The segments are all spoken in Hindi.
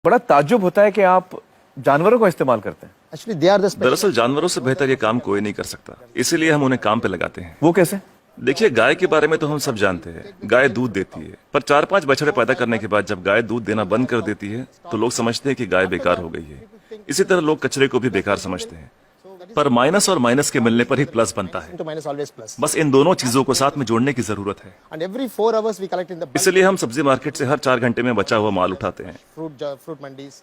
बड़ा ताज्जुब होता है कि आप जानवरों का इस्तेमाल करते हैं। Actually, they are the special. दरअसल जानवरों से बेहतर ये काम कोई नहीं कर सकता, इसीलिए हम उन्हें काम पे लगाते हैं। वो कैसे? देखिए, गाय के बारे में तो हम सब जानते हैं, गाय दूध देती है, पर 4-5 बछड़े पैदा करने के बाद जब गाय दूध देना बंद कर देती है तो लोग समझते हैं कि गाय बेकार हो गई है। इसी तरह लोग कचरे को भी बेकार समझते हैं, पर माइनस और माइनस के मिलने पर ही प्लस बनता है। To minus always plus. बस इन दोनों चीजों को साथ में जोड़ने की जरूरत है। And every 4 hours we collect in the bulk इसलिए हम सब्जी मार्केट से हर 4 घंटे में बचा हुआ माल उठाते हैं। fruit mandis.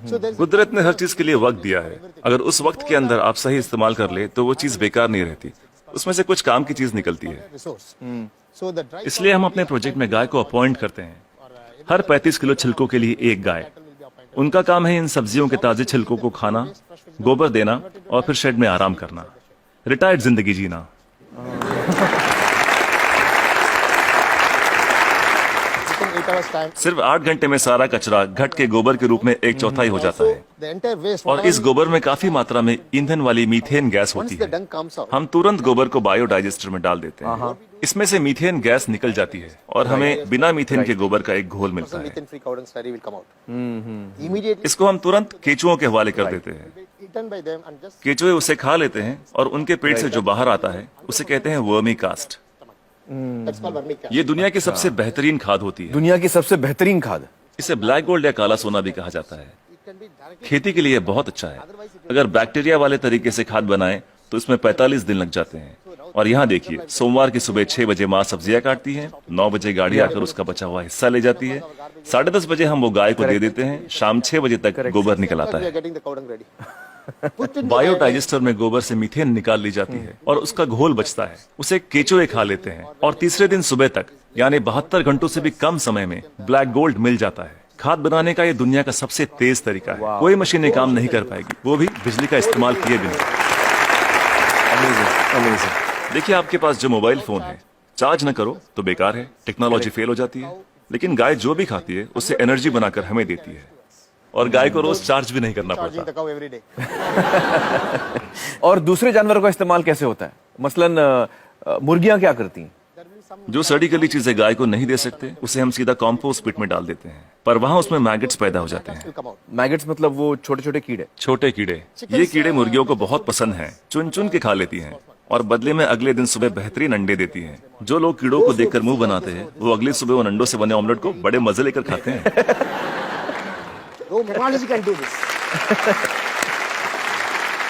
So there's कुदरत ने हर चीज के लिए वक्त दिया है, अगर उस वक्त के अंदर आप सही इस्तेमाल कर ले तो वो चीज बेकार नहीं रहती, उसमें से कुछ काम की चीज निकलती है। resource. So the dry इसलिए हम अपने प्रोजेक्ट में गाय को अपॉइंट करते हैं, हर 35 किलो छिलकों के लिए एक गाय। उनका काम है इन सब्जियों के ताजे छिलकों को खाना, गोबर देना और फिर शेड में आराम करना, रिटायर्ड जिंदगी जीना। within 8 hours time. सिर्फ 8 घंटे में सारा कचरा घट के गोबर के रूप में 1/4 हो जाता है, The entire waste. और इस गोबर में काफी मात्रा में ईंधन वाली मीथेन गैस Once होती the है। dung comes out. हम तुरंत गोबर को बायोडाइजेस्टर में डाल देते हैं, इसमें से मीथेन गैस निकल जाती है और हमें बिना मीथेन के गोबर का एक घोल मिलता है। Methane free cow dung slurry will come out. Immediately इसको हम तुरंत केचुओं के हवाले कर देते हैं। eaten by them and just केचुए उसे खा लेते हैं और उनके पेट से जो बाहर आता है उसे कहते हैं vermi cast. that's called vermicast. ये दुनिया की सबसे बेहतरीन खाद होती है। दुनिया की सबसे बेहतरीन खाद। इसे ब्लैक गोल्ड या काला सोना भी कहा जाता है। It can be directly. खेती के लिए बहुत अच्छा है। अगर बैक्टीरिया वाले तरीके से खाद बनाएं तो इसमें 45 दिन लग जाते हैं। और यहाँ देखिए, सोमवार की सुबह 6 बजे माँ सब्जियां काटती है, 9 बजे गाड़ी आकर उसका बचा हुआ हिस्सा ले जाती है, 10:30 बजे हम वो गाय को दे देते हैं, शाम 6 बजे तक गोबर निकल आता We are है। getting the cow dung ready. Put in biodigester में गोबर से मीथेन निकाल ली जाती है और उसका घोल बचता है, उसे केचुए खा लेते हैं और तीसरे दिन सुबह तक यानी 72 घंटों से भी कम समय में ब्लैक गोल्ड मिल जाता है। खाद बनाने का ये दुनिया का सबसे तेज तरीका है, कोई मशीनें काम नहीं कर पाएगी, वो भी बिजली का इस्तेमाल किए बिना। Amazing, amazing. देखिए, आपके पास जो मोबाइल फोन है, चार्ज न करो तो बेकार है, टेक्नोलॉजी फेल हो जाती है, लेकिन गाय जो भी खाती है उससे एनर्जी बनाकर हमें देती है और गाय को रोज चार्ज भी नहीं करना charging पड़ता। the cow every day. और दूसरे जानवरों का इस्तेमाल कैसे होता है? मसलन मुर्गियां क्या करती हैं? जो सड़ी गली चीजें गाय को नहीं दे सकते उसे हम सीधा कॉम्पोस्ट पिट में डाल देते हैं, पर वहां उसमें मैगेट्स पैदा हो जाते हैं। Will come out. मैगेट्स मतलब वो छोटे छोटे कीड़े। छोटे कीड़े, ये कीड़े मुर्गियों को बहुत पसंद हैं, चुन चुन के खा लेती हैं और बदले में अगले दिन सुबह बेहतरीन अंडे देती हैं। जो लोग कीड़ों को देखकर मुंह बनाते हैं वो अगली सुबह उन अंडों से बने ऑमलेट को बड़े मजे लेकर खाते हैं। No technology can do this.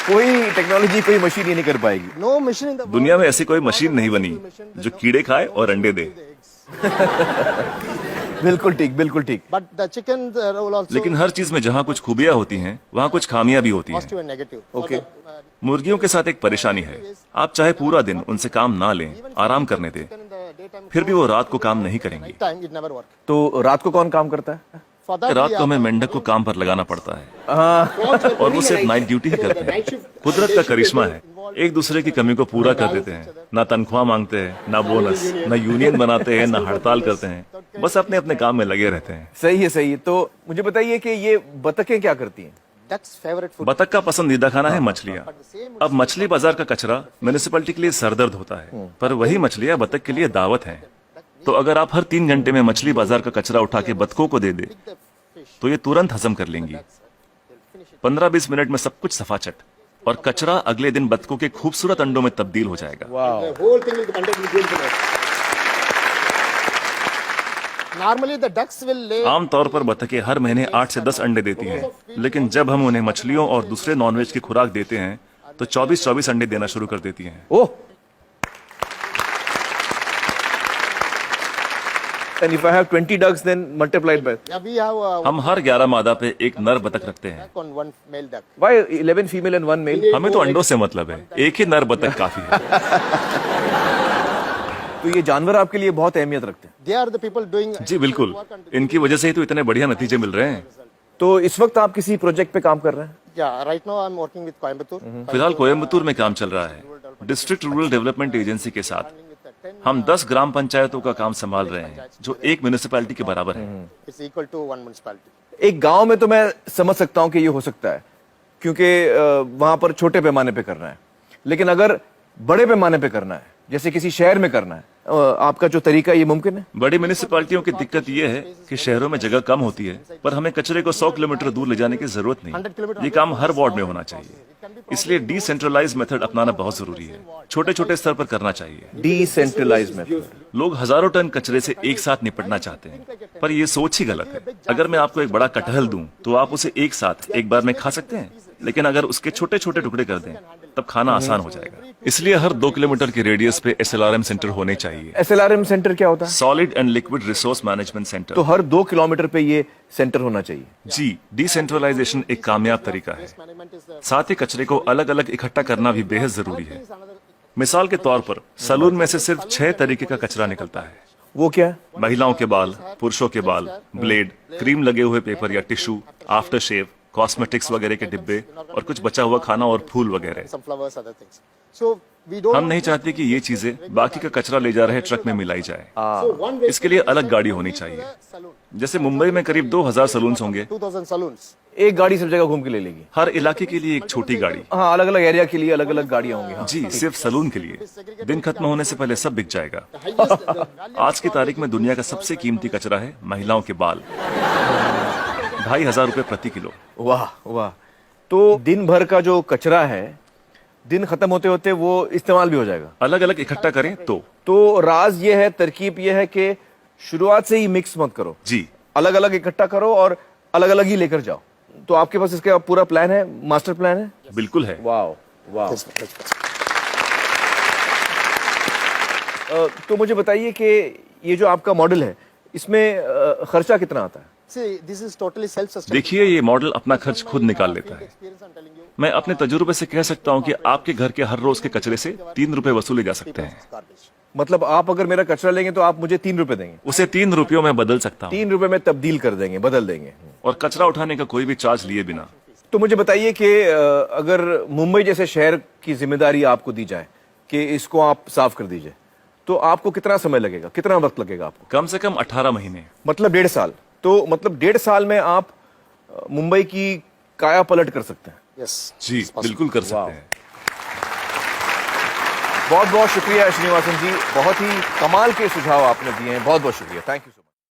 कोई टेक्नोलॉजी, कोई मशीन ये नहीं कर पाएगी। No machine in the world. दुनिया में ऐसी कोई मशीन नहीं बनी जो कीड़े खाए और अंडे दे। बिल्कुल ठीक, बिल्कुल ठीक। But the chicken will also लेकिन हर चीज में जहाँ कुछ खूबियां होती हैं वहाँ कुछ खामियां भी होती हैं। positive and negative. ओके। मुर्गियों के साथ एक परेशानी है, आप चाहे पूरा दिन उनसे काम ना लें, आराम करने दें, In the daytime, फिर भी वो रात को काम नहीं करेंगी। time it never work. तो रात को कौन काम करता है? For that रात we को हमें have मेंढक को काम पर लगाना पड़ता है also और वो सिर्फ नाइट ड्यूटी ही करते हैं। कुदरत का करिश्मा है, एक दूसरे की कमी को पूरा कर देते हैं। ना तनख्वाह मांगते हैं, ना बोनस, ना यूनियन बनाते हैं, ना हड़ताल करते हैं, बस अपने अपने काम में लगे रहते हैं। सही है, सही है। तो मुझे बताइए कि ये बतखें क्या करती हैं? duck's favorite food. बतख का पसंदीदा खाना है मछलियाँ। अब मछली बाजार का कचरा म्यूनिसिपैलिटी के लिए सरदर्द होता है, पर वही मछलियाँ बतख के लिए दावत हैं। तो अगर आप हर 3 घंटे में मछली बाजार का कचरा उठा के बतखों को दे दे तो ये तुरंत हजम कर लेंगी। 15-20 मिनट में सब कुछ सफाचट, और कचरा अगले दिन बतखों के खूबसूरत अंडों में तब्दील हो जाएगा। The whole thing will be contained with beautiful eggs. Normally the ducks will lay आमतौर पर बतखें हर महीने 8 से 10 अंडे देती हैं, लेकिन जब हम उन्हें मछलियों और दूसरे नॉनवेज की खुराक देते हैं तो 24-24 अंडे देना शुरू कर देती हैं। ओह, and if I have 20 ducks, then multiplied by yeah, we have हम हर 11 मादा पे एक नर बतख रखते हैं। duck on one male duck. why 11 female and 1 male? हमें तो अंडों से मतलब है, एक ही नर बतख काफी है। तो ये जानवर आपके लिए बहुत अहमियत रखते हैं। They are the people doing जी बिल्कुल, इनकी वजह से ही तो इतने बढ़िया नतीजे मिल रहे हैं। तो इस वक्त आप किसी प्रोजेक्ट पे काम कर रहे हैं? yeah, right now I'm working with Coimbatore. फिलहाल कोयम्बतूर में काम चल रहा है, डिस्ट्रिक्ट रूरल डेवलपमेंट एजेंसी के साथ। हम 10 ग्राम पंचायतों का काम संभाल रहे हैं जो एक म्यूनिसिपैलिटी के बराबर है। It's equal to one municipality. एक गांव में तो मैं समझ सकता हूं कि ये हो सकता है, क्योंकि वहां पर छोटे पैमाने पे करना है। लेकिन अगर बड़े पैमाने पे करना है, जैसे किसी शहर में करना है, आपका जो तरीका ये मुमकिन है? बड़ी म्यूनिसिपैलिटियों की दिक्कत ये है कि शहरों में जगह कम होती है, पर हमें कचरे को 100 किलोमीटर दूर ले जाने की जरूरत नहीं। ये काम हर वार्ड में होना चाहिए, इसलिए डिसेंट्रलाइज मेथड अपनाना बहुत जरूरी है। छोटे छोटे स्तर पर करना चाहिए। Decentralize method. लोग हजारों टन कचरे से एक साथ निपटना चाहते हैं, पर ये सोच ही गलत है। अगर मैं आपको एक बड़ा कटहल दूं, तो आप उसे एक साथ एक बार में खा सकते हैं, लेकिन अगर उसके छोटे छोटे टुकड़े कर दें, तब खाना आसान हो जाएगा। इसलिए हर 2 किलोमीटर के रेडियस पे SLRM सेंटर होने चाहिए। SLRM सेंटर क्या होता है? Solid and liquid resource management centre. तो हर 2 किलोमीटर पे ये सेंटर होना चाहिए। जी, डिसेंट्रलाइजेशन एक कामयाब तरीका है। साथ ही कचरे को अलग अलग इकट्ठा करना भी बेहद जरूरी है। मिसाल के तौर पर सलून में से सिर्फ 6 तरीके का कचरा निकलता है। वो क्या है? महिलाओं के बाल, पुरुषों के बाल, ब्लेड, क्रीम लगे हुए पेपर या टिश्यू, आफ्टर शेव, कॉस्मेटिक्स वगैरह के डिब्बे और कुछ बचा हुआ खाना और फूल वगैरह। some flowers, other things. So we don't. हम नहीं चाहते कि ये चीजें बाकी का कचरा ले जा रहे ट्रक में मिलाई जाए। इसके लिए अलग गाड़ी होनी चाहिए। जैसे मुंबई में करीब 2000 सलून्स होंगे, 2000 saloons. एक गाड़ी सब जगह घूम के ले लेगी। हर इलाके के लिए एक छोटी गाड़ी। हाँ, अलग अलग एरिया के लिए अलग अलग गाड़ियां होंगी। हाँ। जी, सिर्फ सलून के लिए। दिन खत्म होने से पहले सब बिक जाएगा। आज की तारीख में दुनिया का सबसे कीमती कचरा है महिलाओं के बाल। 2500 रुपए प्रति किलो। वाह वाह। तो दिन भर का जो कचरा है, दिन खत्म होते होते वो इस्तेमाल भी हो जाएगा। अलग अलग इकट्ठा करें तो राज ये है, तरकीब ये है कि शुरुआत से ही मिक्स मत करो। जी, अलग अलग इकट्ठा करो और अलग अलग ही लेकर जाओ। तो आपके पास इसका पूरा प्लान है, मास्टर प्लान है? बिल्कुल है। वाह वाह। Yes, yes. तो मुझे बताइए कि ये जो आपका मॉडल है, इसमें खर्चा कितना आता है? See, this is totally self-sustaining. देखिए, ये मॉडल अपना खर्च खुद निकाल लेता है। Experience, I'm telling you. मैं अपने तजुर्बे से कह सकता हूँ कि आपके घर के हर रोज के कचरे से 3 रुपए वसूले जा सकते हैं। Garbage. मतलब आप अगर मेरा कचरा लेंगे तो आप मुझे 3 रुपए देंगे? उसे 3 रुपयों में बदल सकता हूँ, 3 रुपए में तब्दील कर देंगे, बदल देंगे। और कचरा उठाने का कोई भी चार्ज लिए बिना। तो मुझे बताइए कि अगर मुंबई जैसे शहर की जिम्मेदारी आपको दी जाए कि इसको आप साफ कर दीजिए, तो आपको कितना समय लगेगा, कितना वक्त लगेगा आपको? कम से कम 18 महीने। मतलब 1.5 साल। तो मतलब 1.5 साल में आप मुंबई की काया पलट कर सकते हैं। Yes. जी, बिल्कुल कर सकते हैं। बहुत बहुत शुक्रिया श्रीनिवासन जी, बहुत ही कमाल के सुझाव आपने दिए हैं। बहुत बहुत शुक्रिया। Thank you so much.